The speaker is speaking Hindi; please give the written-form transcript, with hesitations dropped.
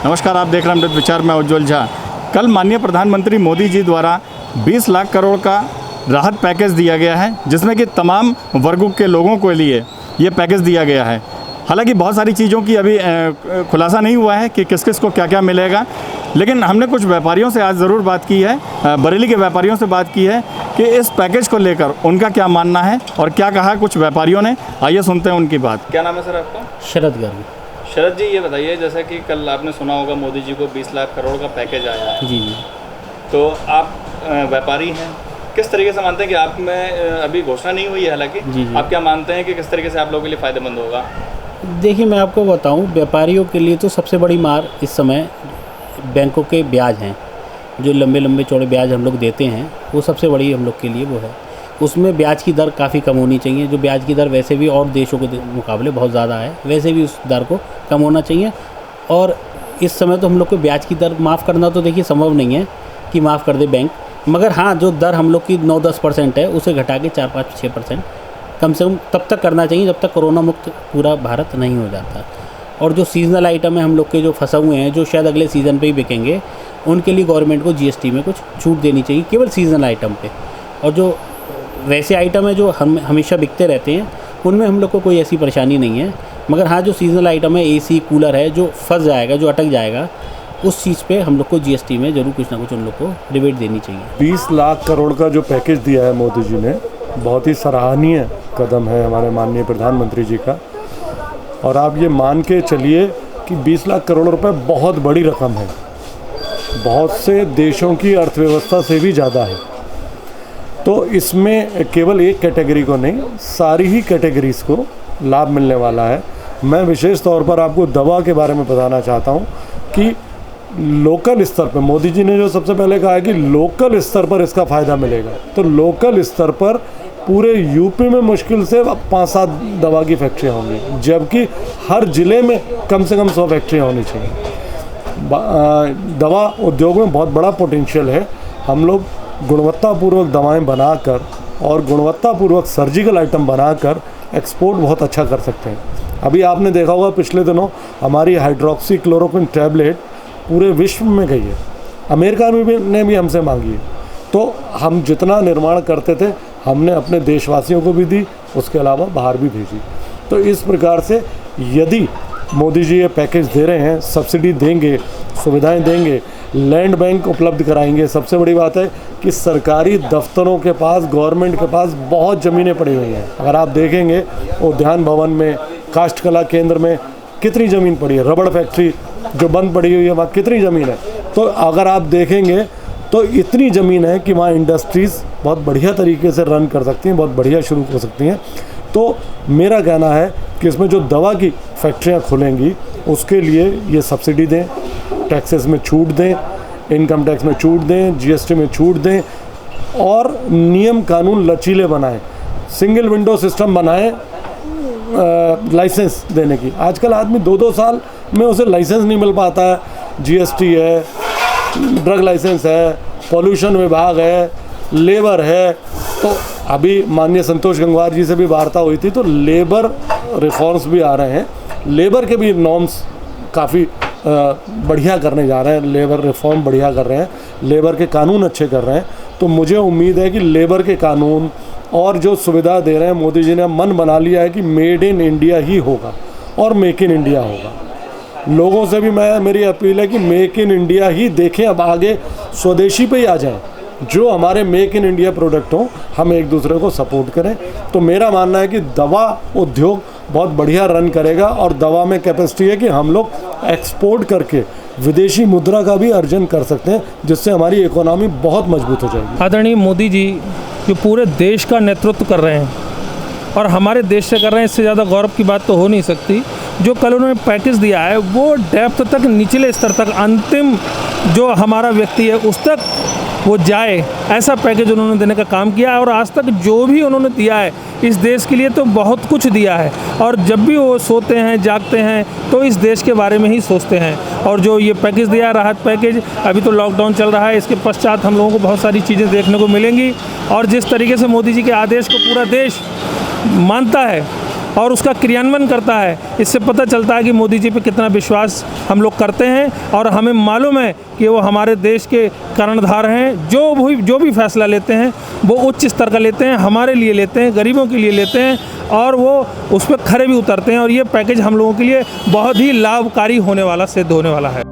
नमस्कार, आप देख रहे हैं अमृत विचार में उज्ज्वल झा। कल माननीय प्रधानमंत्री मोदी जी द्वारा 20 लाख करोड़ का राहत पैकेज दिया गया है, जिसमें कि तमाम वर्गों के लोगों के लिए ये पैकेज दिया गया है। हालांकि बहुत सारी चीज़ों की अभी खुलासा नहीं हुआ है कि किस किस को क्या क्या मिलेगा, लेकिन हमने कुछ व्यापारियों से आज ज़रूर बात की है, बरेली के व्यापारियों से बात की है कि इस पैकेज को लेकर उनका क्या मानना है और क्या कहा कुछ व्यापारियों ने। आइए सुनते हैं उनकी बात। क्या नाम है सर आपका? शरद गर्ग। शरद जी, ये बताइए, जैसे कि कल आपने सुना होगा मोदी जी को 20 लाख करोड़ का पैकेज आया है। जी जी। तो आप व्यापारी हैं, किस तरीके से मानते हैं कि आप में अभी घोषणा नहीं हुई है, हालांकि जी जी। आप क्या मानते हैं कि किस तरीके से आप लोगों के लिए फ़ायदेमंद होगा? देखिए, मैं आपको बताऊं, व्यापारियों के लिए तो सबसे बड़ी मार इस समय बैंकों के ब्याज हैं। जो लंबे लंबे चौड़े ब्याज हम लोग देते हैं, वो सबसे बड़ी हम लोग के लिए वो है। उसमें ब्याज की दर काफ़ी कम होनी चाहिए। जो ब्याज की दर वैसे भी और देशों के मुकाबले बहुत ज़्यादा है, वैसे भी उस दर को कम होना चाहिए। और इस समय तो हम लोग को ब्याज की दर माफ़ करना तो देखिए संभव नहीं है कि माफ़ कर दे बैंक, मगर हाँ, जो दर हम लोग की 9-10% है, उसे घटा के 4-5-6% कम से कम तब तक करना चाहिए जब तक कोरोना मुक्त पूरा भारत नहीं हो जाता। और जो सीजनल आइटम है हम लोग के, जो फंसे हुए हैं, जो शायद अगले सीज़न पे ही बिकेंगे, उनके लिए गवर्नमेंट को जीएसटी में कुछ छूट देनी चाहिए, केवल सीजनल आइटम पे। और जो वैसे आइटम है जो हम हमेशा बिकते रहते हैं, उनमें हम लोग को कोई ऐसी परेशानी नहीं है। मगर हाँ, जो सीजनल आइटम है, एसी कूलर है, जो फंस जाएगा, जो अटक जाएगा, उस चीज़ पे हम लोग को जीएसटी में ज़रूर कुछ ना कुछ उन लोग को रिबेट देनी चाहिए। 20 लाख करोड़ का जो पैकेज दिया है मोदी जी ने, बहुत ही सराहनीय कदम है हमारे माननीय प्रधानमंत्री जी का। और आप ये मान के चलिए कि 20 लाख करोड़ रुपए बहुत बड़ी रकम है, बहुत से देशों की अर्थव्यवस्था से भी ज़्यादा है। तो इसमें केवल एक कैटेगरी को नहीं, सारी ही कैटेगरीज़ को लाभ मिलने वाला है। मैं विशेष तौर पर आपको दवा के बारे में बताना चाहता हूँ कि लोकल स्तर पर मोदी जी ने जो सबसे पहले कहा है कि लोकल स्तर पर इसका फ़ायदा मिलेगा, तो लोकल स्तर पर पूरे यूपी में मुश्किल से 5-7 दवा की फैक्ट्रियाँ होंगी, जबकि हर ज़िले में कम से कम 100 फैक्ट्रियाँ होनी चाहिए। दवा उद्योग में बहुत बड़ा पोटेंशियल है। हम लोग गुणवत्तापूर्वक दवाएं बनाकर और गुणवत्तापूर्वक सर्जिकल आइटम बनाकर एक्सपोर्ट बहुत अच्छा कर सकते हैं। अभी आपने देखा होगा पिछले दिनों हमारी हाइड्रोक्सी क्लोरोक्विन टैबलेट पूरे विश्व में गई है, अमेरिका में भी ने भी हमसे मांगी है। तो हम जितना निर्माण करते थे, हमने अपने देशवासियों को भी दी, उसके अलावा बाहर भी भेजी। तो इस प्रकार से यदि मोदी जी ये पैकेज दे रहे हैं, सब्सिडी देंगे, सुविधाएं देंगे, लैंड बैंक उपलब्ध कराएंगे। सबसे बड़ी बात है कि सरकारी दफ्तरों के पास, गवर्नमेंट के पास बहुत ज़मीनें पड़ी हुई हैं। अगर आप देखेंगे उद्यान भवन में, काष्ठ कला केंद्र में कितनी ज़मीन पड़ी है, रबड़ फैक्ट्री जो बंद पड़ी हुई है वहाँ कितनी ज़मीन है। तो अगर आप देखेंगे तो इतनी ज़मीन है कि वहाँ इंडस्ट्रीज़ बहुत बढ़िया तरीके से रन कर सकती हैं, बहुत बढ़िया शुरू हो सकती हैं। तो मेरा कहना है कि इसमें जो दवा की फैक्ट्रियाँ खुलेंगी उसके लिए ये सब्सिडी दें, टैक्सेस में छूट दें, इनकम टैक्स में छूट दें, जीएसटी में छूट दें और नियम कानून लचीले बनाएं, सिंगल विंडो सिस्टम बनाएं लाइसेंस देने की। आजकल आदमी 2-2 साल में उसे लाइसेंस नहीं मिल पाता है। जीएसटी है, ड्रग लाइसेंस है, पॉल्यूशन विभाग है, लेबर है। तो अभी माननीय संतोष गंगवार जी से भी वार्ता हुई थी, तो लेबर रिफॉर्म्स भी आ रहे हैं, लेबर के भी नॉर्म्स काफ़ी बढ़िया करने जा रहे हैं, लेबर रिफॉर्म बढ़िया कर रहे हैं, लेबर के कानून अच्छे कर रहे हैं। तो मुझे उम्मीद है कि लेबर के कानून और जो सुविधा दे रहे हैं, मोदी जी ने मन बना लिया है कि मेड इन इंडिया ही होगा और मेक इन इंडिया होगा। लोगों से भी मेरी अपील है कि मेक इन इंडिया ही देखें, अब आगे स्वदेशी पे ही आ जाएं। जो हमारे मेक इन इंडिया प्रोडक्ट हों, हम एक दूसरे को सपोर्ट करें। तो मेरा मानना है कि दवा उद्योग बहुत बढ़िया रन करेगा और दवा में कैपेसिटी है कि हम लोग एक्सपोर्ट करके विदेशी मुद्रा का भी अर्जन कर सकते हैं, जिससे हमारी इकोनॉमी बहुत मजबूत हो जाएगी। आदरणीय मोदी जी जो पूरे देश का नेतृत्व कर रहे हैं और हमारे देश से कर रहे हैं, इससे ज़्यादा गौरव की बात तो हो नहीं सकती। जो कल उन्होंने पैकेज दिया है वो डेप्थ तक, निचले स्तर तक, अंतिम जो हमारा व्यक्ति है उस तक वो जाए, ऐसा पैकेज उन्होंने देने का काम किया है। और आज तक जो भी उन्होंने दिया है इस देश के लिए तो बहुत कुछ दिया है। और जब भी वो सोते हैं, जागते हैं, तो इस देश के बारे में ही सोचते हैं। और जो ये पैकेज दिया है, राहत पैकेज, अभी तो लॉकडाउन चल रहा है, इसके पश्चात हम लोगों को बहुत सारी चीज़ें देखने को मिलेंगी। और जिस तरीके से मोदी जी के आदेश को पूरा देश मानता है, और उसका क्रियान्वयन करता है। इससे पता चलता है कि मोदी जी पे कितना विश्वास हम लोग करते हैं और हमें मालूम है कि वो हमारे देश के कर्णधार हैं। जो भी फैसला लेते हैं वो उच्च स्तर का लेते हैं, हमारे लिए लेते हैं, गरीबों के लिए लेते हैं और वो उस पर खरे भी उतरते हैं और ये पैकेज हम लोगों के लिए बहुत ही लाभकारी होने वाला सिद्ध होने वाला है।